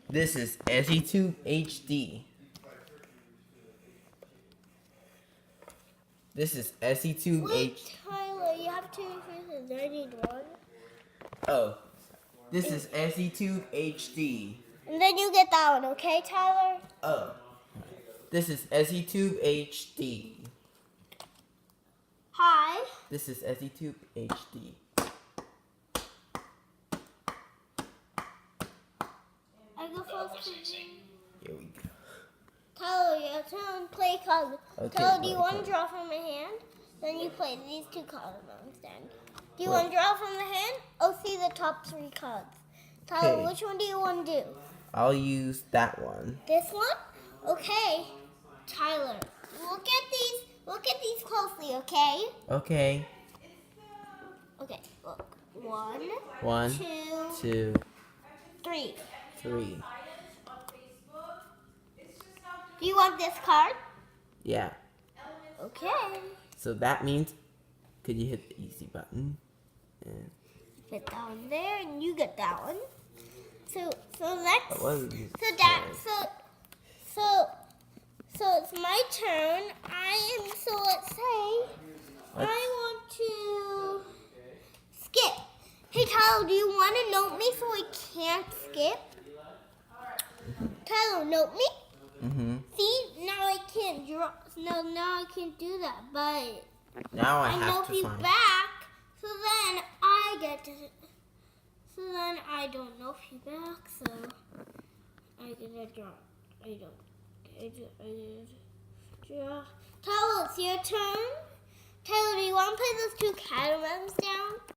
This is SE2 HD. This is SE2 Wait, Tyler, you have to increase the 91. Oh, this is SE2 HD. And then you get that one, okay, Tyler? Oh, this is SE2 HD. Hi. This is SE2 HD. I go first. Here we go. Tyler, your turn. Play cards. Okay, Tyler, do you play want card. to draw from a hand? Then you play these two cards instead. Do you Wait. want to draw from the hand? Oh, see the top 3 cards. Tyler, Okay. which one do you want to do? I'll use that one. This one? Okay. Tyler, look at these closely, okay? Okay. Okay, look. 1, One, 2, 2, 3. 3. Do you want this card? Yeah. Okay. So that means, could you hit the easy button? And Put that one there, and you get that one. So let's. what was it? So it's my turn. So let's say I want to skip. Hey Tyler, do you want to note me so I can't skip? Tyler, note me. See, now I can't draw. No, now I can't do that. But Now I I have note to you find. back. So then I get to. So then I don't know you back. So I get to draw. I don't. I draw. Tyler, it's your turn. Tyler, do you want to play those 2 catamounts down?